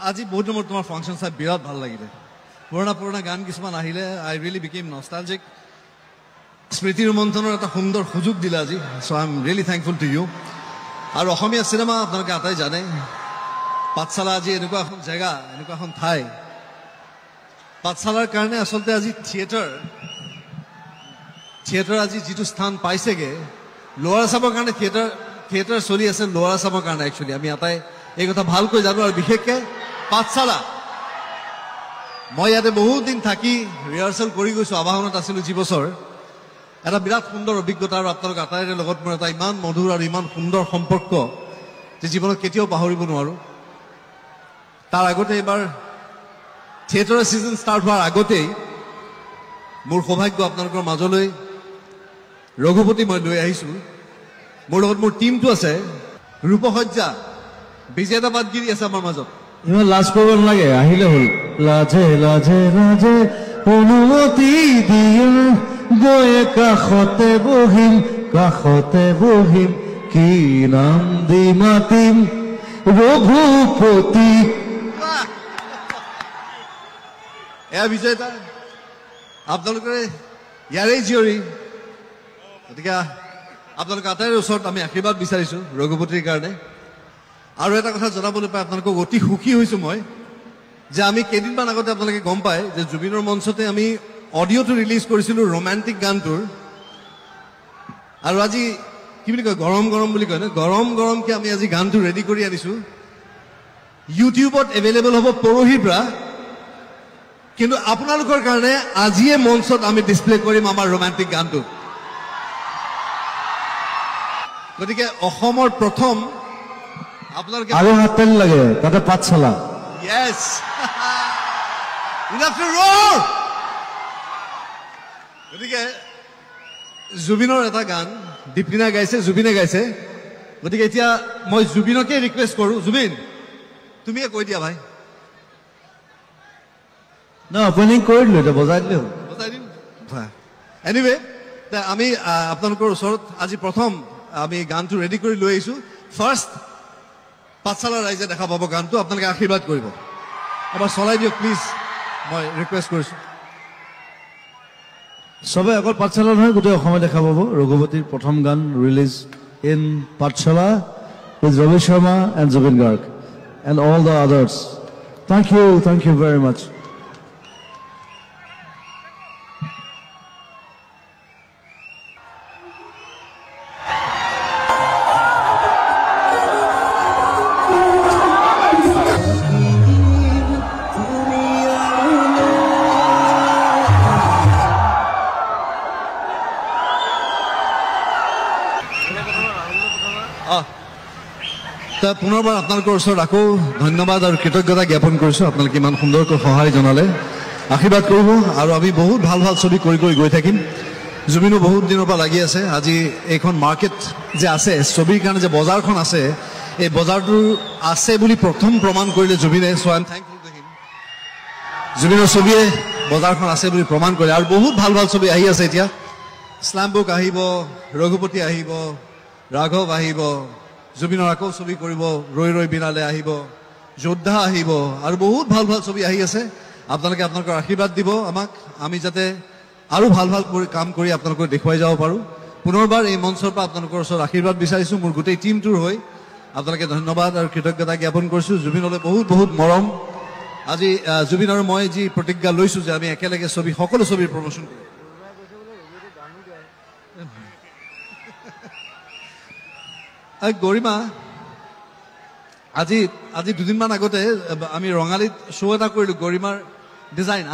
আজি বহুত দিনৰ তোমাৰ ফাংচন চাই বিৰাট ভাল লাগিলে পুৰণা গান কিছুমান আহিলে আই ৰিয়েলি বিকেম নষ্টালজিক স্মৃতি ৰোমন্থনৰ এটা সুন্দৰ সুযোগ দিলা আজি so I am really thankful to you আৰু অসমীয়া চিনেমা আপোনালোকে আটাই জানে পাঠশালা আজি এনেকুৱা এখন জেগা এনেকুৱা এখন ঠাই পাঠশালাৰ কাৰণে আচলতে আজি থিয়েটাৰ আজি যিটো স্থান পাইছেগে লোৱাৰ আছামৰ কাৰণে থিয়েটাৰ চলি আছে লোৱাৰ আছামৰ কাৰণে একচুৱেলি আমি আটাই এই কথা ভালকৈ জানো আৰু বিশেষকৈ পাঠশালা মই ইয়াতে বহুত দিন থাকি ৰিহাৰ্চেল কৰি গৈছোঁ আবাহনত আছিলোঁ যি বছৰ এটা বিৰাট সুন্দৰ অভিজ্ঞতা আৰু আপোনালোক আটাইৰে লগত মোৰ এটা ইমান মধুৰ আৰু ইমান সুন্দৰ সম্পৰ্ক যে জীৱনত কেতিয়াও পাহৰিব নোৱাৰোঁ তাৰ আগতে এইবাৰ থিয়েটাৰৰ ছিজন ষ্টাৰ্ট হোৱাৰ আগতেই মোৰ সৌভাগ্য আপোনালোকৰ মাজলৈ ৰঘুপতি মই লৈ আহিছোঁ মোৰ লগত মোৰ টীমটো আছে ৰূপসজ্জা বিজেতা বাদগিৰি আছে আমাৰ মাজত ইমান লাজ কৰিব নালাগে আহিলে হ'ল লাজে লাজে লাজে অনুমতি দিয়ে গৈ কাষতে বহিম কি নাম দি মাতিম ৰঘুপতি এয়া বিজেতা আপোনালোকে ইয়াৰেই জীয়ৰী গতিকে আপোনালোকে আটাইৰে ওচৰত আমি আশীৰ্বাদ বিচাৰিছোঁ ৰঘুপতিৰ কাৰণে আৰু এটা কথা জনাবলৈ পাই আপোনালোকক অতি সুখী হৈছোঁ মই যে আমি কেইদিনমান আগতে আপোনালোকে গম পায় যে জুবিনৰ মঞ্চতে আমি অডিঅ'টো ৰিলিজ কৰিছিলোঁ ৰোমান্টিক গানটোৰ আৰু আজি কি বুলি কয় গৰম গৰম বুলি কয় ন গৰমকৈ আমি আজি গানটো ৰেডি কৰি আনিছোঁ ইউটিউবত এভেইলেবল হ'ব পৰহিৰ পৰা কিন্তু আপোনালোকৰ কাৰণে আজিয়ে মঞ্চত আমি ডিছপ্লে কৰিম আমাৰ ৰোমান্টিক গানটো গতিকে অসমৰ প্ৰথম আপোনালোকে আৰু হাতেল লাগে তাতে পাঠশালা yes enough to roar গতিকে জুবিনৰ এটা গান দীপলিনা গাইছে জুবিনে গাইছে গতিকে এতিয়া মই জুবিনকে ৰিকুৱেষ্ট কৰোঁ জুবিন তুমিয়ে কৈ দিয়া ভাই না অপেনিং কৰি দিলোঁ এতিয়া বজাই দিলে হ'ল বজাই দিম এনিৱে আমি আপোনালোকৰ ওচৰত আজি প্ৰথম আমি গানটো ৰেডি কৰি লৈ আহিছোঁ ফাৰ্ষ্ট পাঠশালা ৰাইজে দেখা পাব গানটো আপোনালোকে আশীৰ্বাদ কৰিব এবাৰ চলাই দিয়ক প্লিজ মই ৰিকুৱেষ্ট কৰিছোঁ চবে অকল পাঠশালা নহয় গোটেই অসমে দেখা পাব ৰঘুপতিৰ প্ৰথম গান release in Pathshala with Ravi Sharma and Zubeen Garg and all the others thank you very much পুনৰবাৰ আপোনালোকৰ ওচৰত আকৌ ধন্যবাদ আৰু কৃতজ্ঞতা জ্ঞাপন কৰিছোঁ আপোনালোকে ইমান সুন্দৰকৈ সহায় জনালে আশীৰ্বাদ কৰিব আৰু আমি বহুত ভাল ভাল ছবি কৰি গৈ থাকিম জুবিনো বহুত দিনৰ পৰা লাগি আছে আজি এইখন মাৰ্কেট যে আছে ছবিৰ কাৰণে যে বজাৰখন আছে এই বজাৰটো আছে বুলি প্ৰথম প্ৰমাণ কৰিলে জুবিনে so' I am thankful to him জুবিনৰ ছবিয়ে বজাৰখন আছে বুলি প্ৰমাণ কৰিলে আৰু বহুত ভাল ভাল ছবি আহি আছে এতিয়া স্লাম বুক আহিব ৰঘুপতি আহিব ৰাঘৱ আহিব জুবিনৰ আকৌ ছবি কৰিব ৰৈ বিনালে আহিব যোদ্ধা আহিব আৰু বহুত ভাল ভাল ছবি আহি আছে আপোনালোকে আপোনালোকৰ আশীৰ্বাদ দিব আমাক আমি যাতে আৰু ভাল কাম কৰি আপোনালোকক দেখুৱাই যাব পাৰোঁ পুনৰবাৰ এই মঞ্চৰ পৰা আপোনালোকৰ ওচৰত আশীৰ্বাদ বিচাৰিছোঁ মোৰ গোটেই টীমটোৰ হৈ আপোনালোকে ধন্যবাদ আৰু কৃতজ্ঞতা জ্ঞাপন কৰিছোঁ জুবিনলৈ বহুত মৰম আজি জুবিন আৰু মই যি প্ৰতিজ্ঞা লৈছোঁ যে আমি একেলগে সকলো ছবিৰ প্ৰমোশ্যন কৰিম গৰিমা আজি দুদিনমান আগতে আমি ৰঙালীত শ্ব' এটা কৰিলোঁ গৰিমাৰ ডিজাইন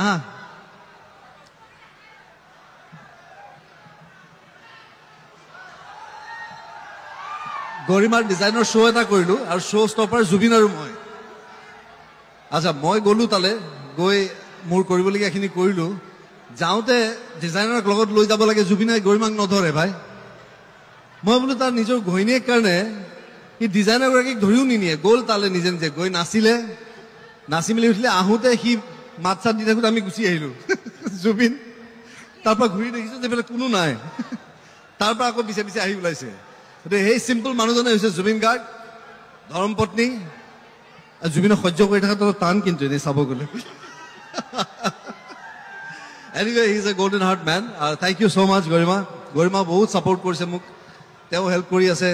গৰিমাৰ ডিজাইনৰ শ্ব' এটা কৰিলোঁ আৰু শ্ব' ষ্টপাৰ জুবিন আৰু মই আচ্ছা মই গ'লোঁ তালৈ গৈ মোৰ কৰিবলগীয়াখিনি কৰিলোঁ যাওঁতে ডিজাইনাৰক লগত লৈ যাব লাগে জুবিনে গৰিমাক নধৰে ভাই মই বোলো তাৰ নিজৰ ঘৈণীয়েক কাৰণে সি ডিজাইনাৰগৰাকীক ধৰিও নিনিয়ে গ'ল তালৈ নিজে গৈ নাচি মেলি উঠিলে আহোঁতে সি মাত চাত দি থাকোঁতে আমি গুচি আহিলোঁ জুবিন তাৰ পৰা ঘূৰি দেখিছোঁ যে এইফালে কোনো নাই তাৰ পৰা আকৌ পিছে আহি ওলাইছে গতিকে সেই চিম্পল মানুহজনে হৈছে জুবিন গাৰ্গ ধৰ্মপত্নী জুবিনক সহ্য কৰি থকাটো টান কিন্তু এনেই চাব গ'লে Anyway, he is a golden heart man. Thank you so much, Garima. Garima বহুত support কৰিছে মোক তেওঁ হেল্প কৰি আছে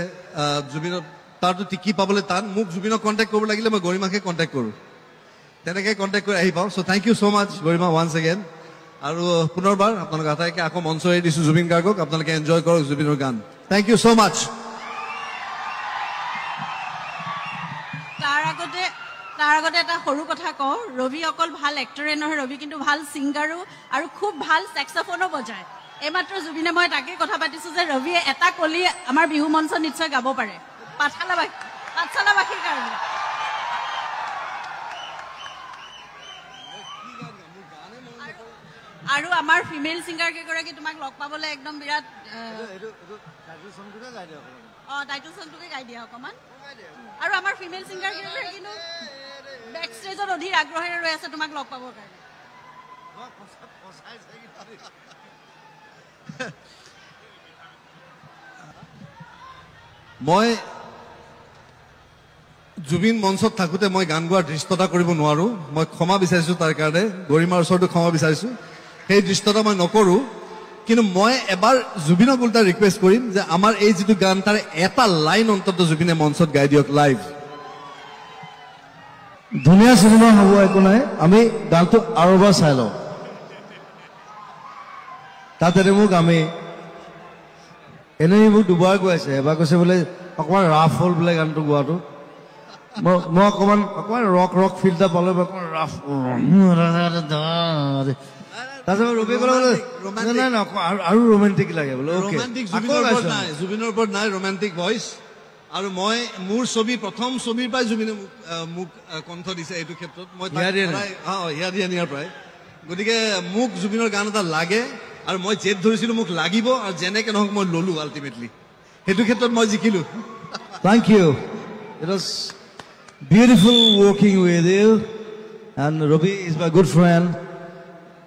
জুবিনক তাৰটো টিকি পাবলৈ টান মোক জুবিনক কন্টেক্ট কৰিব লাগিলে মই গৰিমাকে কন্টেক্ট কৰোঁ তেনেকৈ কন্টেক্ট কৰি আহি পাওঁ so' thank you so' much Garima once again আৰু পুনৰবাৰ আপোনালোক আটাইকে আকৌ মঞ্চ এৰি দিছোঁ জুবিন গাৰ্গক আপোনালোকে এনজয় কৰক জুবিনৰ গান থেংক ইউ ছ' মাছ তাৰ আগতে এটা সৰু কথা কওঁ ৰবি অকল ভাল এক্টৰে নহয় ৰবি কিন্তু ভাল ছিংগাৰো আৰু খুব ভাল ছেক্সোফোনো বজায় এইমাত্ৰ জুবিনে মই তাকে কথা পাতিছোঁ যে ৰবিয়ে এটা কলি আমাৰ বিহু মঞ্চ নিশ্চয় গাব পাৰে পাঠশালাবাসীৰ কাৰণে আৰু আমাৰ ফিমেল ছিংগাৰ কেইগৰাকী তোমাক লগ পাবলৈ একদম বিৰাট টাইটেল চংটোকে গাই দিয়া অকণমান আৰু আমাৰ ফিমেল ছিংগাৰ কেইগৰাকী কিন্তু বেক ষ্টেজত অধীৰ আগ্ৰহেৰে ৰৈ আছে তোমাক লগ পাবৰ কাৰণে মই জুবিন মঞ্চত থাকোঁতে মই গান গোৱাৰ দৃষ্টতা কৰিব নোৱাৰোঁ মই ক্ষমা বিচাৰিছোঁ তাৰ কাৰণে গৰিমাৰ ওচৰতো ক্ষমা বিচাৰিছোঁ সেই দৃষ্টতা মই নকৰোঁ কিন্তু মই এবাৰ জুবিনক উল্টা ৰিকুৱেষ্ট কৰিম যে আমাৰ এই যিটো গান তাৰ এটা লাইন অন্তত জুবিনে মঞ্চত গাই দিয়ক লাইভ ধুনীয়া চিনেমা হ'ব একো নাই আমি গানটো আৰু এবাৰ চাই লওঁ তাতে মোক আমি এনেই মোক দুবাৰ কৈছে এবাৰ কৈছে বোলে অকণমান ৰাফ হ'ল বোলে গানটো গোৱাটো মই অকণমান ৰক ফিল এটা পালোঁ অকণমান ৰাফ তাৰপিছত ৰবি ক'লে নাই আৰু ৰোমেণ্টিক লাগে বোলে জুবিনৰ ওপৰত নাই ৰোমেণ্টিক ভইচ আৰু মই মোৰ ছবি প্ৰথম ছবিৰ পৰাই জুবিনে মোক কণ্ঠ দিছে এইটো ক্ষেত্ৰত মই হিয়াদিয়ানিয়াৰ পৰাই গতিকে মোক জুবিনৰ গান এটা লাগে আৰু মই জেদ ধৰিছিলোঁ মোক লাগিব আৰু যেনেকৈ নহওক মই ল'লোঁ আল্টিমেটলি সেইটো ক্ষেত্ৰত মই জিকিলোঁ thank you it was beautiful working with you and Ravi is my good friend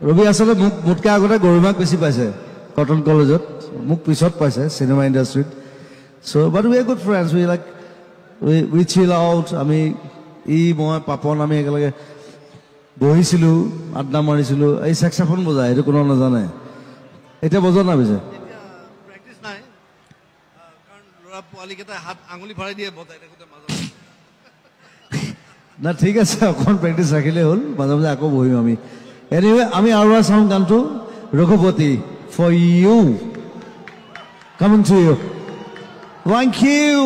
Ravi আচলতে মোতকৈ আগতে গৰিমাক বেছি পাইছে কটন কলেজত মোক পিছত পাইছে চিনেমা ইণ্ডাষ্ট্ৰীত so' but we are good friends we like we chill out আমি মই পাপন আমি একেলগে বহিছিলোঁ আড্ডা মাৰিছিলোঁ এই ছেক্সোফোন বজায় এইটো কোনো নাজানে এতিয়া বজোৱা নাবিছে প্ৰেক্টিচ নাই কাৰণ ল'ৰা পোৱালীকেইটাই হাত আঙুলি ভৰাই দিয়ে বজাই থাকোঁতে মাজত না ঠিক আছে অকণমান প্ৰেক্টিচ ৰাখিলেই হ'ল মাজে মাজে আকৌ বহিম আমি এনিৱে আমি আৰু এটা চাওঁ গানটো Raghupati for you coming to you thank U